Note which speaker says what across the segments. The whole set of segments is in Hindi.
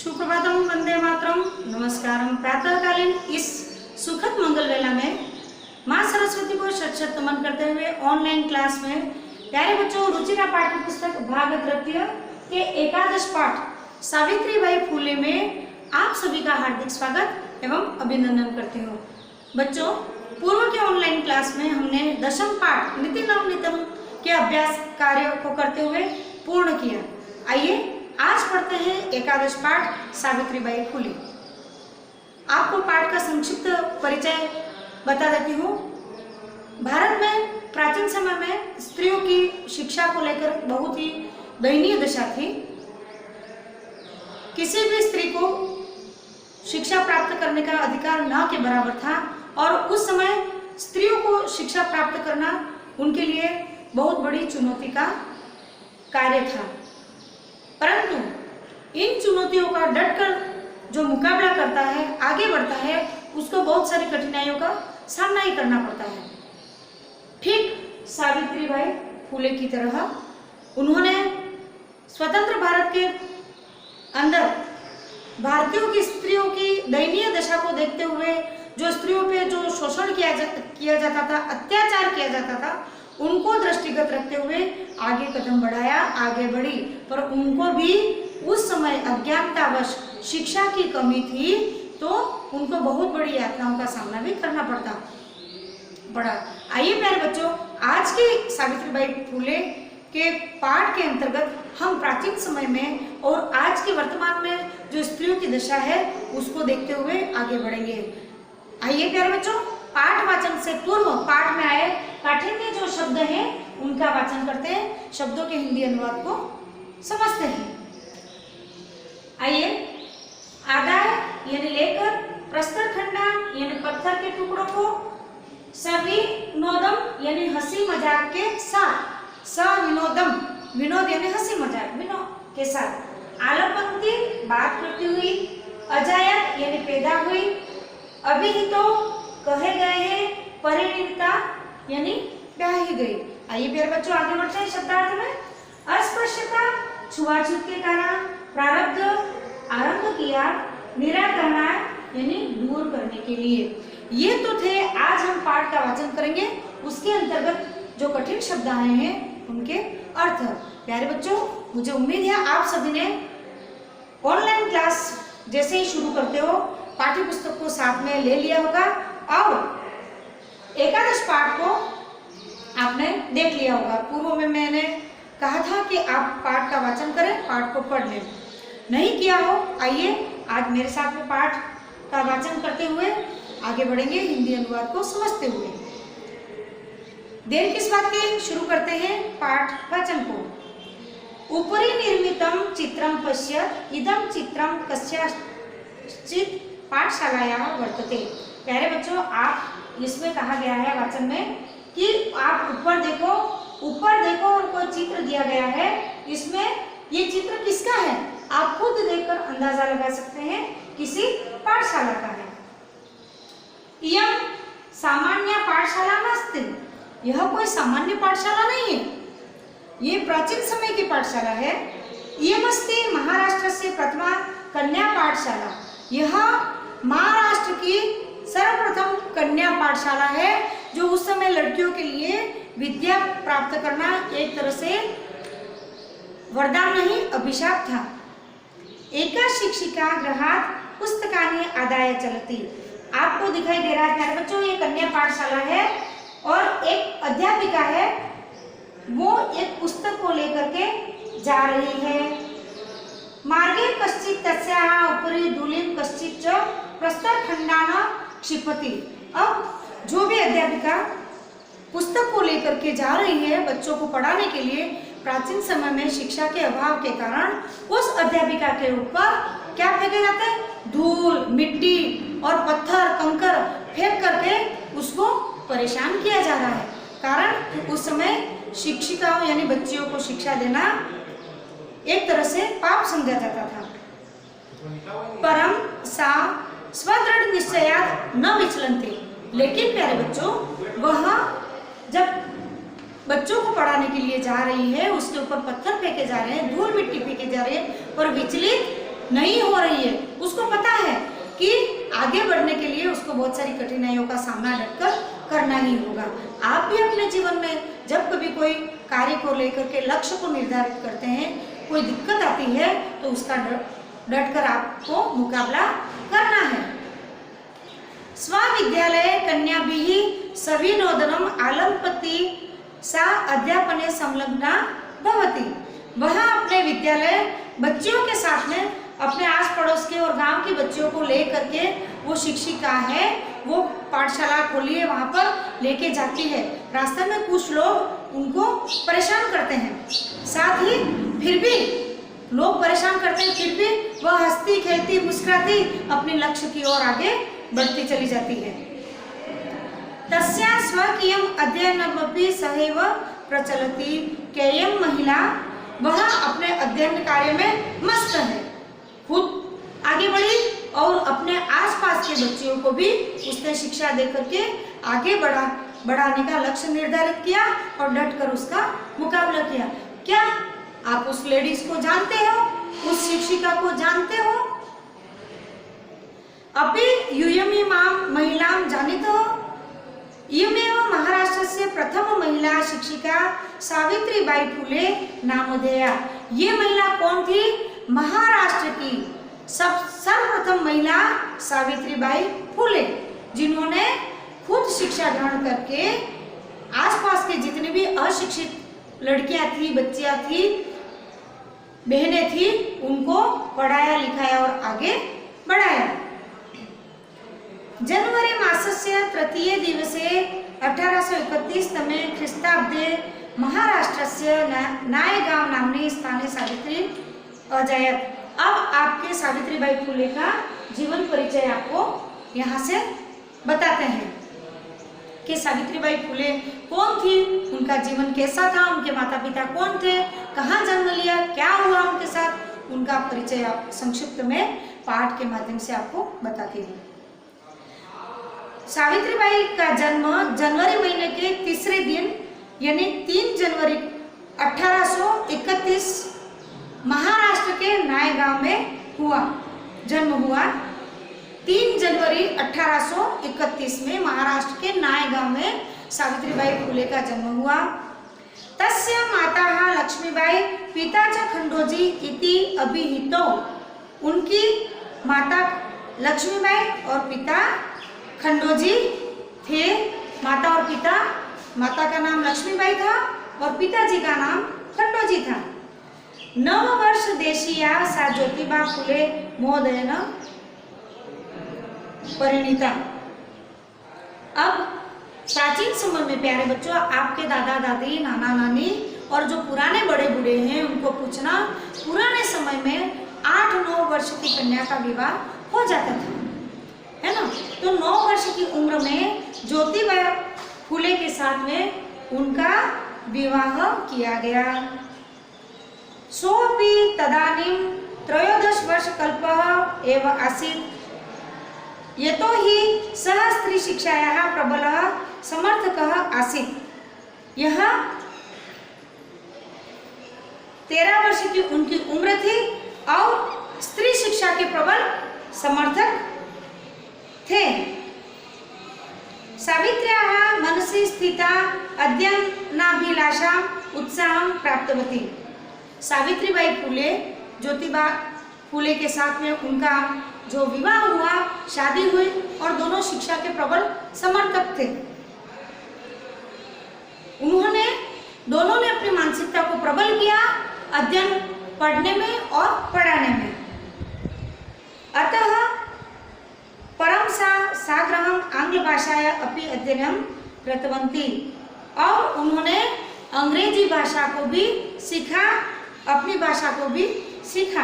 Speaker 1: सुप्रभातम, वंदे मातरम, नमस्कारम। प्रातःकालीन इस सुखद मंगल वेला में माँ सरस्वती को शत शत नमन करते हुए ऑनलाइन क्लास में प्यारे बच्चों, रुचिरा पाठ्य पुस्तक भाग तृतीय के एकादश पाठ सावित्रीबाई फूले में आप सभी का हार्दिक स्वागत एवं अभिनंदन करती हूँ। बच्चों, पूर्व के ऑनलाइन क्लास में हमने दशम पाठ नीति नवनीतम के अभ्यास कार्य को करते हुए पूर्ण किया। आइए आज पढ़ते हैं एकादश पाठ सावित्रीबाई फूले। आपको पाठ का संक्षिप्त परिचय बता देती हूँ। भारत में प्राचीन समय में स्त्रियों की शिक्षा को लेकर बहुत ही दयनीय दशा थी। किसी भी स्त्री को शिक्षा प्राप्त करने का अधिकार न के बराबर था और उस समय स्त्रियों को शिक्षा प्राप्त करना उनके लिए बहुत बड़ी चुनौती का कार्य था। परंतु इन चुनौतियों का डटकर जो मुकाबला करता है, आगे बढ़ता है, उसको बहुत सारी कठिनाइयों का सामना ही करना पड़ता है। ठीक सावित्रीबाई फूले की तरह उन्होंने स्वतंत्र भारत के अंदर भारतीयों की स्त्रियों की दयनीय दशा को देखते हुए जो स्त्रियों पे जो शोषण किया जाता था, अत्याचार किया जाता था, उनको दृष्टिगत रखते हुए आगे कदम बढ़ाया, आगे बढ़ी। पर उनको भी उस समय अज्ञानतावश शिक्षा की कमी थी, तो उनको बहुत बड़ी यातनाओं का सामना भी करना पड़ा। आइए प्यारे बच्चों, आज की सावित्रीबाई फूले के पाठ के अंतर्गत हम प्राचीन समय में और आज के वर्तमान में जो स्त्रियों की दशा है उसको देखते हुए आगे बढ़ेंगे। आइए प्यारे बच्चों, पाठ वाचन से पूर्व पाठ में आए काठिन्य जो शब्द हैं उनका वाचन करते हैं, शब्दों के हिंदी अनुवाद को समझते हैं। आइए, आदाय यानी लेकर, प्रस्तर खंडा यानी पत्थर के टुकड़ों को, सविनोदम यानी हंसी मजाक के साथ, सविनोदम विनोद यानी हंसी मजाक विनोद के साथ, आलपंक्ति बात करती हुई, अजायत यानी पैदा हुई, अभिहितो कहे गए हैं, परिणीता यानी ब्याही गई। आइए प्यारे बच्चों, आगे बढ़ते हैं शब्दार्थ में। अस्पृश्यता छुआछूत के कारण, प्रारब्ध आरंभ किया, निराकरणा यानी दूर करने के लिए। ये तो थे, आज हम पाठ का वाचन करेंगे। उसके अंतर्गत जो कठिन शब्द आए हैं उनके अर्थ। प्यारे बच्चों, मुझे उम्मीद है आप सभी ने ऑनलाइन क्लास जैसे ही शुरू करते हो पाठ्य पुस्तक को साथ में ले लिया होगा और एकादश पाठ को आपने देख लिया होगा। पूर्व में मैंने कहा था कि आप पाठ का वाचन करें, पाठ को पढ़ लें। नहीं किया हो, आइए आज मेरे साथ में पाठ का वाचन करते हुए आगे बढ़ेंगे, हिंदी अनुवाद को समझते हुए। देर किस बात की, शुरू करते हैं पाठ वाचन को। उपरि निर्मितम चित्रम पश्यत, इदम चित्रम कस्याचित् पाठशालायाः वर्तते। प्यारे बच्चों, आप इसमें कहा गया है वाचन में कि आप ऊपर देखो और कोई चित्र दिया गया है। इसमें ये चित्र किसका है आप खुद देखकर अंदाजा लगा सकते हैं, किसी पाठशाला का है। इयं सामान्य पाठशाला नास्ति, यह कोई सामान्य पाठशाला नहीं है, ये प्राचीन समय की पाठशाला है। इयमस्ति महाराष्ट्र से प्रथमा कन्या पाठशाला, यह महाराष्ट्र की सर्वप्रथम कन्या पाठशाला है जो उस समय लड़कियों के लिए विद्या प्राप्त करना एक तरह से वरदान नहीं, अभिशाप था। एका शिक्षिका गृहात् पुस्तकानि आदाय चलती। आपको दिखाई दे रहा है प्यारे बच्चों, ये कन्या पाठशाला है और एक अध्यापिका है, वो एक पुस्तक को लेकर के जा रही है। मार्गे कश्चित् तस्याः उपरि धूलिं कश्चित् च प्रस्तरखण्डान् क्षिपति। अब जो भी अध्यापिका पुस्तक को लेकर के जा रही है बच्चों को पढ़ाने के लिए, प्राचीन समय में शिक्षा के अभाव के कारण उस अध्यापिका के ऊपर क्या फेंके जाते हैं, धूल, मिट्टी और पत्थर, कंकर फेंक करके उसको परेशान किया जा रहा है। कारण उस समय शिक्षिकाओं यानी बच्चियों को शिक्षा देना एक तरह से पाप समझा जाता था। परम सा स्वदृढ़ निश्चयात् न विचलन्ति। लेकिन प्यारे बच्चों, वह जब बच्चों को पढ़ाने के लिए जा रही है, उसके ऊपर पत्थर फेंके जा रहे हैं, धूल मिट्टी फेंके जा रहे हैं, पर विचलित नहीं हो रही है, उसको पता है कि आगे बढ़ने के लिए उसको बहुत सारी कठिनाइयों का सामना डटकर करना ही होगा। आप भी अपने जीवन में जब कभी कोई कार्य को लेकर के लक्ष्य को निर्धारित करते हैं, कोई दिक्कत आती है तो उसका डटकर आपको मुकाबला करना है। स्वविद्यालय कन्याभिः सविनोदनम आलम्पति सा अध्यापने संलग्ना भवति। वह अपने विद्यालय बच्चियों के साथ में अपने आस पड़ोस के और गांव के बच्चियों को ले करके, वो शिक्षिका है, वो पाठशाला खोली है, वहां पर लेके जाती है। रास्ते में कुछ लोग उनको परेशान करते हैं, साथ ही फिर भी लोग परेशान करते हैं, फिर भी वह हंसती खेलती मुस्कुराती अपने लक्ष्य की ओर आगे बढ़ती चली जाती है। तस्या स्वकीयम अध्ययनमपि सहैव प्रचलति। केयम महिला, वह अपने अध्ययन कार्य में मस्त है, खुद आगे बढ़ी और अपने आसपास के बच्चियों को भी उसने शिक्षा दे करके आगे बढ़ाने का लक्ष्य निर्धारित किया और डटकर उसका मुकाबला किया। क्या आप उस लेडीज को जानते हो, उस शिक्षिका को जानते हो? अपि यूयमीमां महिलां जानीतो? इयमेव महाराष्ट्रस्य प्रथम महिला शिक्षिका सावित्रीबाई फुले नामधेया। ये महिला कौन थी? महाराष्ट्र की सर्वप्रथम महिला सावित्रीबाई फुले, जिन्होंने खुद शिक्षा ग्रहण करके आसपास के जितने भी अशिक्षित लड़कियां थी, बच्चियां थी, बहनें थी, उनको पढ़ाया लिखाया और आगे बढ़ाया। जनवरी मासस्य तृतीय दिवसे 1831 तमे ख्रीस्ताब्दे महाराष्ट्रस्य नायगांव नाम्नी स्थाने सावित्री अजायत। अब आपके सावित्रीबाई फुले का जीवन परिचय आपको यहाँ से बताते हैं कि सावित्रीबाई फुले कौन थी, उनका जीवन कैसा था, उनके माता पिता कौन थे, कहाँ जन्म लिया, क्या हुआ उनके साथ, उनका परिचय आप संक्षिप्त में पाठ के माध्यम से आपको बताती हूँ। सावित्रीबाई का जन्म जनवरी महीने के तीसरे दिन यानी 3 जनवरी 1831 महाराष्ट्र के नायगांव में हुआ। जन्म हुआ 3 जनवरी 1831 में महाराष्ट्र के नायगांव में सावित्रीबाई फुले का जन्म हुआ। तस्य माता लक्ष्मीबाई पिता च खंडोजी इति अभिहितो। उनकी माता लक्ष्मीबाई और पिता खंडोजी थे। माता और पिता, माता का नाम लक्ष्मीबाई था और पिताजी का नाम खंडोजी था। 9 वर्ष देशीया सा ज्योतिबा फुले महोदयन परिणीता। अब प्राचीन समय में प्यारे बच्चों, आपके दादा दादी, नाना नानी और जो पुराने बड़े बूढ़े हैं उनको पूछना, पुराने समय में 8-9 वर्ष की कन्या का विवाह हो जाता था, है ना। तो 9 वर्ष की उम्र में ज्योतिबा फुले के साथ में उनका विवाह किया गया। सोपि तदानीं 13 वर्ष कल्पः एव आसीत्। यतो हि सः स्त्री शिक्षायाः प्रबलः समर्थकः आसीत्। यह 13 वर्ष की उनकी उम्र थी और स्त्री शिक्षा के प्रबल समर्थक थे। सावित्र्याः मनसि स्थिता अध्ययनाभिलाषाम् उत्साहं प्राप्तवती। सावित्रीबाई फुले ज्योतिबा फुले के साथ में उनका जो विवाह हुआ, शादी हुई और दोनों शिक्षा के प्रबल समर्थक थे। दोनों ने अपनी मानसिकता को प्रबल किया अध्ययन पढ़ने में और पढ़ाने में। अतः परम साग्रहम आंग्ल भाषाया अपि अध्ययनम कृतवन्ती। और उन्होंने अंग्रेजी भाषा को भी सीखा, अपनी भाषा को भी सीखा।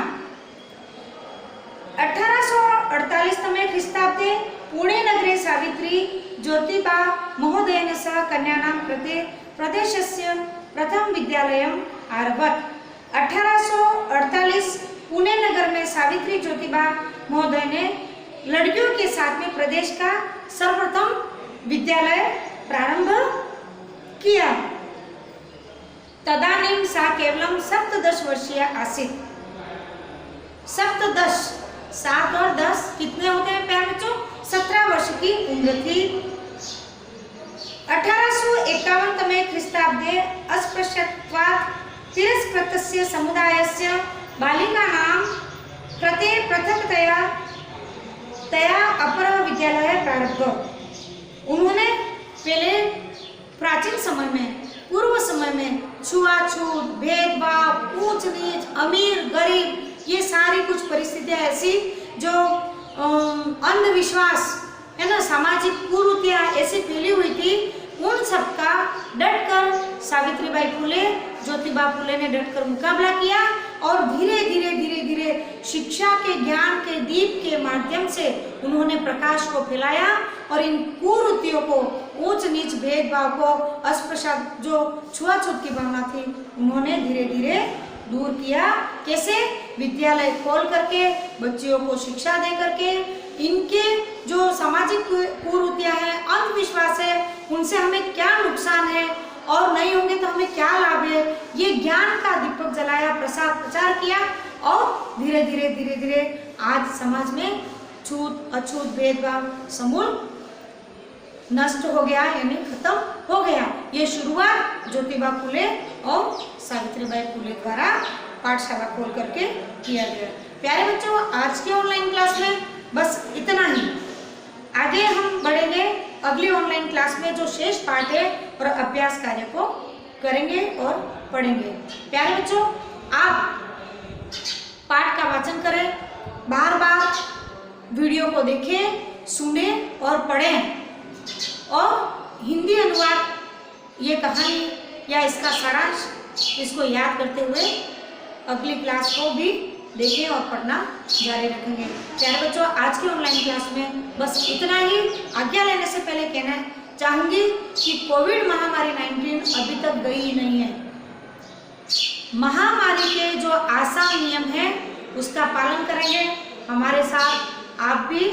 Speaker 1: 1848 तमे ख्रीस्ताब्दे पुणे नगरे सावित्री ज्योतिबा महोदयेन सह कन्यानां कृते प्रदेशस्य प्रथम विद्यालयम् आरभत। 1848 पुणे नगर में सावित्री ज्योतिबा महोदय ने लड़कियों के साथ में प्रदेश का सर्वप्रथम विद्यालय प्रारंभ किया। तदानीं सा केवलम 17 वर्षीय आसीत्। सप्तदश, 7 और 10 कितने होते हैं प्यारे बच्चों? 17 वर्ष की उम्र थी। 1851 तमे ख्रीस्ताब्दे अस्पृश्यत्वात् तिरस्कृतस्य समुदायस्य बालिकानां कृते पृथक्तया अपर विद्यालय प्रारब्ध। उन्होंने पहले प्राचीन समय में, पूर्व समय में छुआछूत, भेदभाव, ऊंच नीच, अमीर गरीब, ये सारी कुछ परिस्थितियां ऐसी जो अंधविश्वास है ना, सामाजिक कुरीतियां ऐसी फैली हुई थी, उन सबका डटकर सावित्रीबाई फुले, ज्योतिबा फुले ने डटकर मुकाबला किया और धीरे धीरे शिक्षा के, ज्ञान के दीप के माध्यम से उन्होंने प्रकाश को फैलाया और इन कुरीतियों को, ऊंच नीच भेदभाव को, अस्पृश्य जो छुआछूत की भावना थी, उन्होंने धीरे धीरे दूर किया। कैसे? विद्यालय खोल करके, बच्चियों को शिक्षा दे करके, इनके जो सामाजिक कुरीतियां हैं, अंधविश्वास है, उनसे हमें क्या नुकसान है और नहीं होंगे तो हमें क्या लाभ है, ये ज्ञान का दीपक जलाया, प्रचार किया और धीरे धीरे आज समाज में छूत अछूत भेदभाव समूल नष्ट हो गया, यानी खत्म हो गया। ये शुरुआत ज्योतिबा फुले और सावित्रीबाई फुले द्वारा पाठशाला खोल करके किया गया। प्यारे बच्चों, आज के ऑनलाइन क्लास में बस इतना ही। आगे हम बढ़ेंगे अगली ऑनलाइन क्लास में, जो शेष पाठ है और अभ्यास कार्य को करेंगे और पढ़ेंगे। प्यारे बच्चों, आप पाठ का वाचन करें, बार बार वीडियो को देखें, सुने और पढ़ें और हिंदी अनुवाद, ये कहानी या इसका सारांश, इसको याद करते हुए अगली क्लास को भी देखें और पढ़ना जारी रखेंगे। प्यारे बच्चों, आज की ऑनलाइन क्लास में बस इतना ही। आज्ञा लेने से पहले कहना चाहूंगी कि कोविड महामारी 19 अभी तक गई नहीं है। महामारी के जो आसान नियम है उसका पालन करेंगे, हमारे साथ आप भी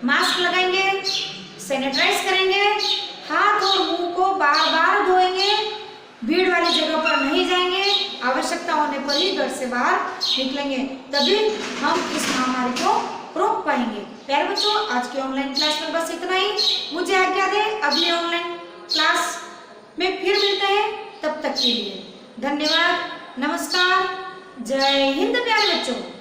Speaker 1: मास्क लगाएंगे, सैनिटाइज करेंगे, हाथ और मुंह को बार बार धोएंगे, भीड़ वाली जगह पर नहीं जाएंगे, आवश्यकता होने पर ही घर से बाहर निकलेंगे, तभी हम इस महामारी को रोक पाएंगे। प्यारे बच्चों, आज की ऑनलाइन क्लास में बस इतना ही। मुझे आज्ञा दें, अगली ऑनलाइन क्लास में फिर मिलते हैं, तब तक के लिए धन्यवाद, नमस्कार, जय हिंद प्यारे बच्चों।